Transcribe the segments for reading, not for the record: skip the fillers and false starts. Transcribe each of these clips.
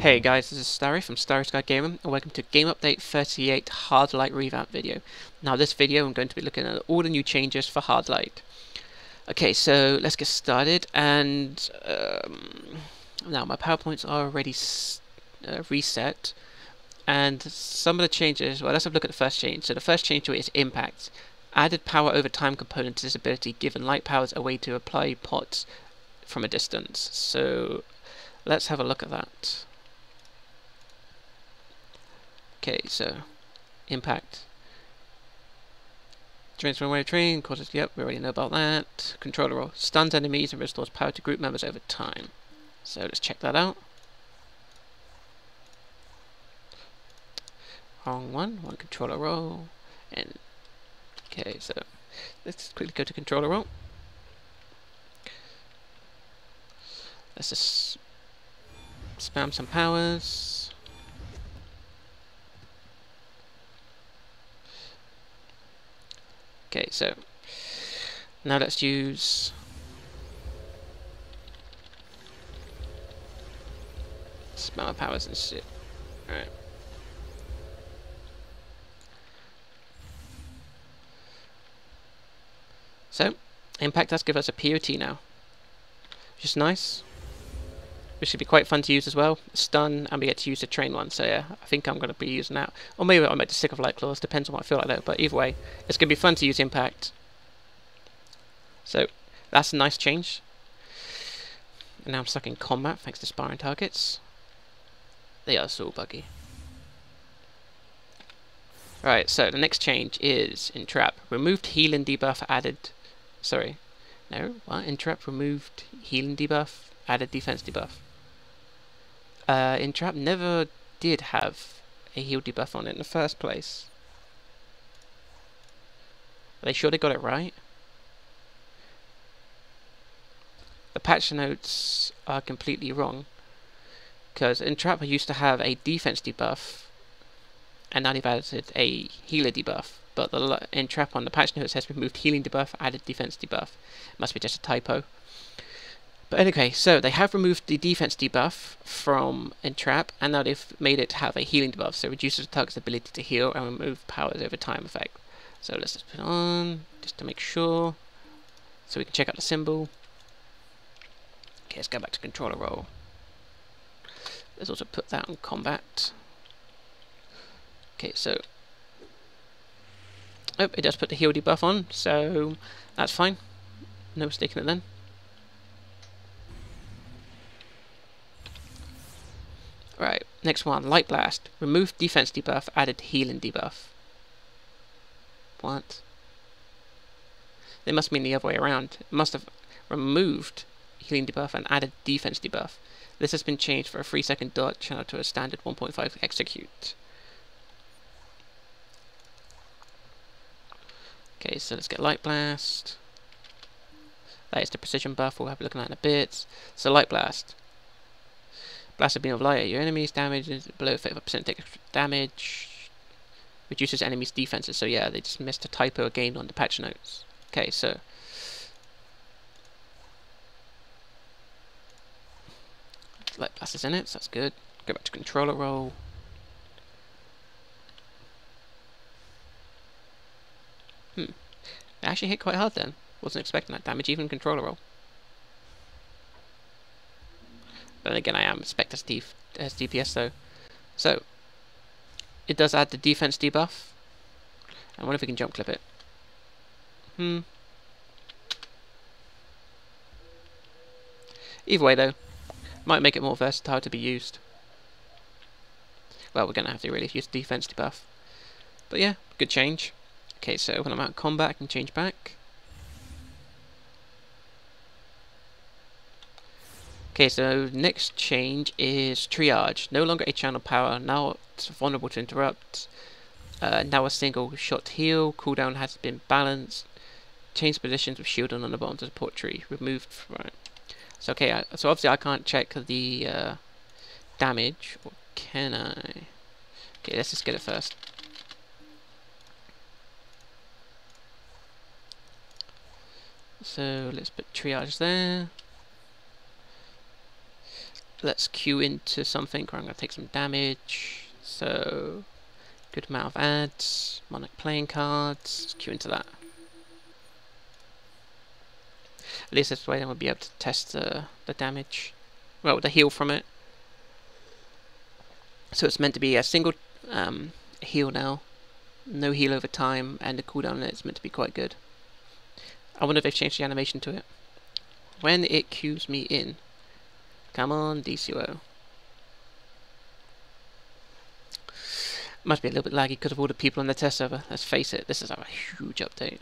Hey guys, this is Starry from StarrySky Gaming, and welcome to Game Update 38 Hard Light Revamp video. Now this video I'm going to be looking at all the new changes for Hard Light. Okay, so let's get started, and now my PowerPoints are already reset, and some of the changes, well, let's have a look at the first change. So the first change to it is impact. Added power over time component to this ability, given light powers a way to apply pots from a distance. So let's have a look at that. Okay, so impact. Drains from away train, causes, yep, we already know about that. Controller roll. Stuns enemies and restores power to group members over time. So let's check that out. Wrong one controller roll. And okay, so let's quickly go to controller roll. Let's just spam some powers. Okay, so now let's use spam powers and shit. Alright. So, impact does give us a POT now, which is nice. Which should be quite fun to use as well. Stun, and we get to use the train one. So yeah, I think I'm going to be using that. Or maybe I might just stick with light claws, depends on what I feel like though. But either way, it's going to be fun to use impact. So that's a nice change. And now I'm stuck in combat thanks to sparring targets. They are so buggy. Right, so the next change is in trap. Removed heal and debuff added. Sorry. No, what? In trap, removed heal and debuff, added defense debuff. In trap never did have a heal debuff on it in the first place. Are they sure they got it right? The patch notes are completely wrong, because in trap I used to have a defense debuff, and now they've added a healer debuff. But in trap on the patch notes it says removed healing debuff, added defense debuff. Must be just a typo. But anyway, so they have removed the defense debuff from Entrap, and now they've made it have a healing debuff, so it reduces the target's ability to heal and remove powers over time effect. So let's just put it on, just to make sure, so we can check out the symbol. Okay, let's go back to controller roll. Let's also put that on combat. Okay, so, oh, it does put the heal debuff on, so that's fine. No mistake in it then. Right, next one, Light Blast. Removed defense debuff, added healing debuff. What? They must mean the other way around. It must have removed healing debuff and added defense debuff. This has been changed for a 3-second dot channel to a standard 1.5 execute. Okay, so let's get Light Blast. That is the precision buff, we'll have a look at that in a bit. So Light Blast. Blast a beam of light at your enemies, damage below 35% take damage, reduces enemies' defenses. So yeah, they just missed a typo again on the patch notes. Okay, so Light Blast is in it, so that's good. Go back to controller roll. It actually hit quite hard then. Wasn't expecting that damage even in controller roll. But then again, I am spec as DPS though. So, it does add the defense debuff. I wonder if we can jump clip it. Either way though, might make it more versatile to be used. Well, we're going to have to really use the defense debuff. But yeah, good change. Okay, so when I'm out of combat I can change back. Okay, so next change is triage. No longer a channel power, now it's vulnerable to interrupt. Now a single shot heal. Cooldown has been balanced. Change positions with shielding on the bottom of the support tree. Removed from. So okay, so obviously I can't check the damage. Or can I? Okay, let's just get it first. So let's put triage there. let's queue into something where I'm going to take some damage. So, good amount of ads, Monarch playing cards, let's queue into that. At least this way then we'll be able to test the damage. Well, the heal from it. So it's meant to be a single heal now. No heal over time, and the cooldown on it is meant to be quite good. I wonder if they've changed the animation to it. When it queues me in. Come on, Dcuo. Must be a little bit laggy because of all the people on the test server. Let's face it, this is a huge update.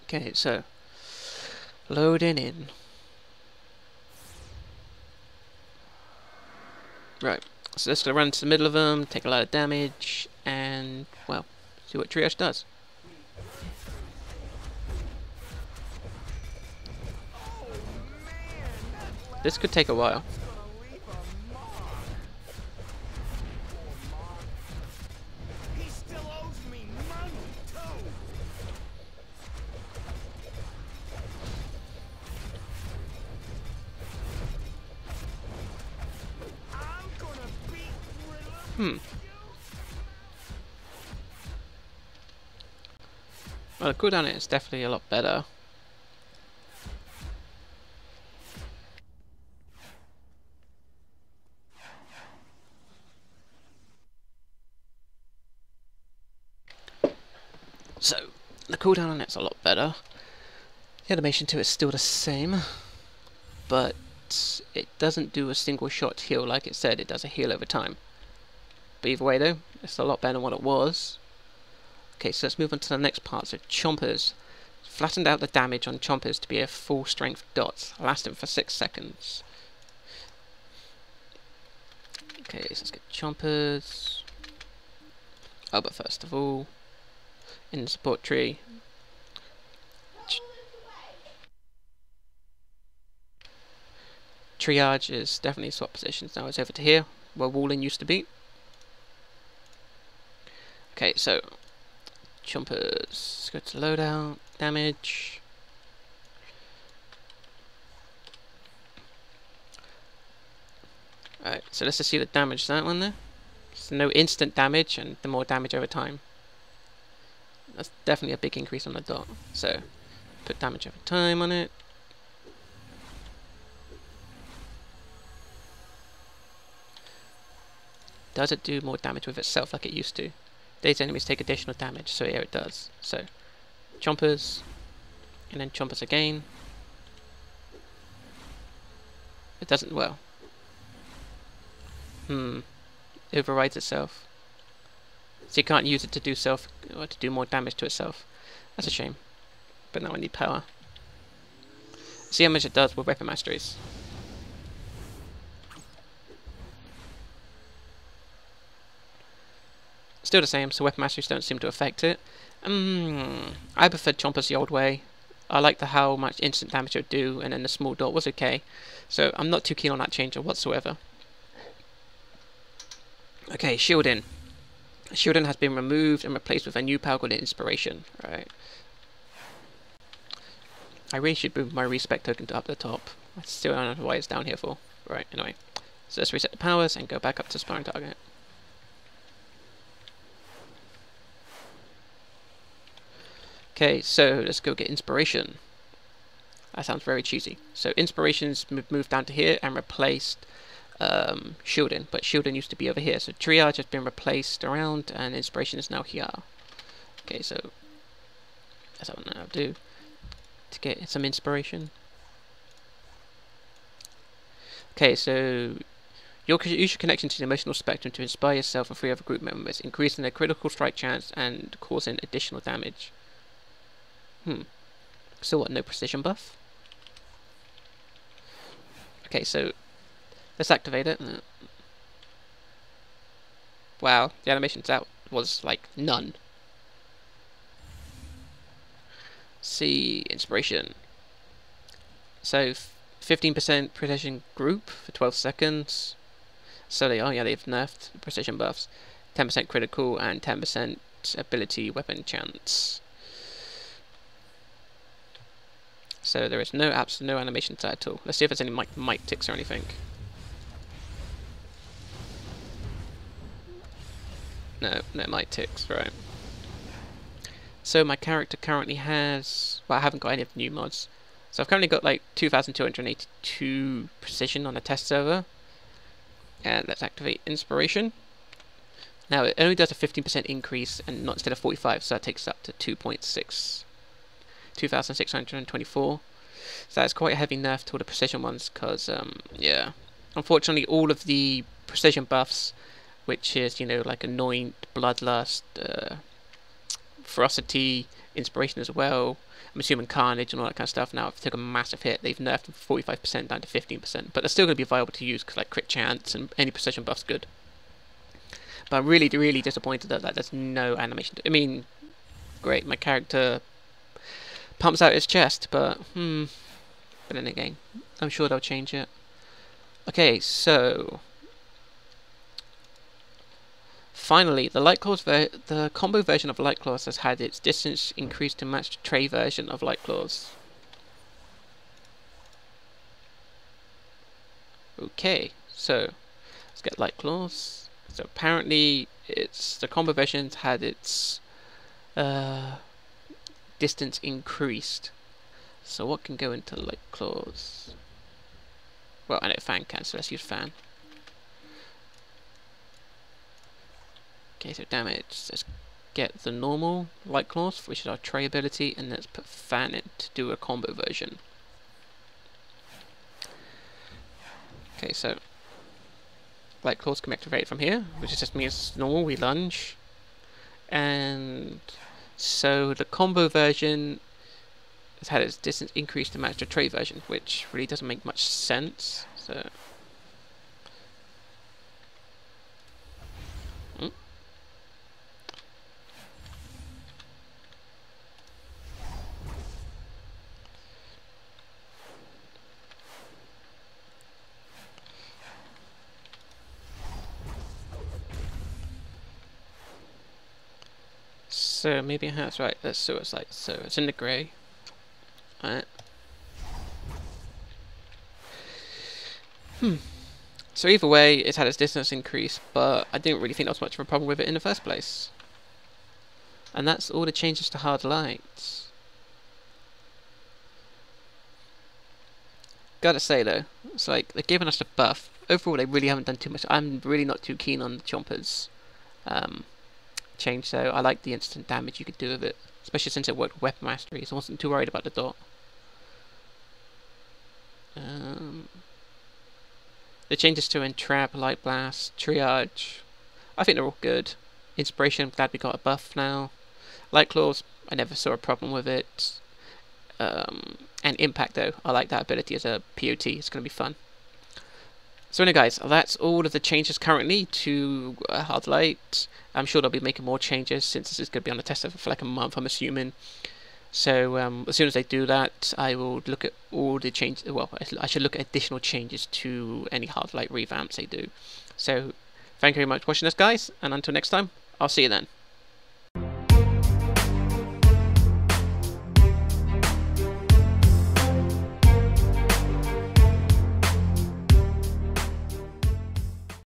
Okay, so loading in. Right, so let's go run to the middle of them, take a lot of damage, and, well, see what Triage does. This could take a while. Well, the cooldown is definitely a lot better. So, the cooldown on it's a lot better. The animation to it's still the same, but it doesn't do a single shot heal like it said. It does a heal over time. But either way though, it's a lot better than what it was. Okay, so let's move on to the next part. So Chompers. Flattened out the damage on Chompers to be a full strength dot, lasting for 6 seconds. Okay, so let's get Chompers. Oh, but first of all, in the support tree, Triage is definitely swap positions now. It's over to here, where Walling used to be. Okay, so Chompers, go to loadout, damage. Alright, so let's just see the damage that one there. So no instant damage, and the more damage over time. That's definitely a big increase on the dot. So, put damage over time on it. Does it do more damage with itself like it used to? These enemies take additional damage, so here it does. So, Chompers, and then Chompers again. It doesn't, well. It overrides itself. So you can't use it to do or to do more damage to itself. That's a shame. But now I need power. See how much it does with weapon masteries. Still the same, so weapon masteries don't seem to affect it. I preferred Chompers the old way. I liked how much instant damage it would do, and then the small dot was okay. So I'm not too keen on that change whatsoever. Okay, shielding. Shielding has been removed and replaced with a new power called Inspiration. Right. I really should move my respect token to up the top. I still don't know why it's down here for. Right, anyway. So let's reset the powers and go back up to sparring target. Okay, so let's go get Inspiration. That sounds very cheesy. So Inspiration's moved down to here and replaced Shielding, but Shielding used to be over here. So Triage has been replaced around and Inspiration is now here. Okay, so that's what I'll do to get some inspiration. Okay, so use your connection to the emotional spectrum to inspire yourself and 3 other group members, increasing their critical strike chance and causing additional damage. So what, no precision buff? Okay, so let's activate it. Wow, the animations out was like none. See, inspiration. So 15% precision group for 12 seconds. So they are, yeah, they've nerfed the precision buffs. 10% critical and 10% ability weapon chance. So there is no no animation to that at all. Let's see if there's any mic ticks or anything. No mic ticks, right. So my character currently has, well, I haven't got any of the new mods. So I've currently got like 2,282 precision on the test server. And let's activate inspiration. Now it only does a 15% increase and not instead of 45, so that takes it up to 2,624. So that's quite a heavy nerf to all the precision ones, because yeah, unfortunately all of the precision buffs, which is, you know, like Anoint, Bloodlust, Ferocity, Inspiration as well, I'm assuming Carnage and all that kind of stuff, now if they took a massive hit, they've nerfed them from 45% down to 15%, but they're still going to be viable to use, because like crit chance and any precision buff's good. But I'm really, really disappointed that there's no animation. I mean, great, my character pumps out his chest, but then again, I'm sure they'll change it. Okay, so finally, the combo version of Light Claws has had its distance increased to match the tray version of Light Claws. Okay, so let's get Light Claws. So apparently, the combo version's had its distance increased. So what can go into Light Claws? Well, I know Fan can, so let's use Fan. Okay, so damage. Let's get the normal Light Claws, which is our tray ability, and let's put Fan in to do a combo version. Okay, so Light Claws can be activated from here, which just means normal, we lunge. And so the combo version has had its distance increased to match the tray version, which really doesn't make much sense. So So maybe that's right. That's suicide. So it's in the grey. Alright. So either way, it's had its distance increase, but I didn't really think there was much of a problem with it in the first place. And that's all the changes to Hard Light. Gotta say though, it's like they're giving us a buff. Overall, they really haven't done too much. I'm really not too keen on the Chompers change, so I like the instant damage you could do with it, especially since it worked with weapon mastery, so I wasn't too worried about the dot. The changes to Entrap, Light Blast, Triage, I think they're all good. Inspiration, I'm glad we got a buff now. Light Claws, I never saw a problem with it. And Impact though, I like that ability as a POT, it's going to be fun. So anyway guys, that's all of the changes currently to Hard Light. I'm sure they'll be making more changes since this is going to be on the test server for like a month, I'm assuming. So as soon as they do that, I will look at all the changes. Well, I should look at additional changes to any Hard Light revamps they do. So thank you very much for watching this guys, and until next time, I'll see you then.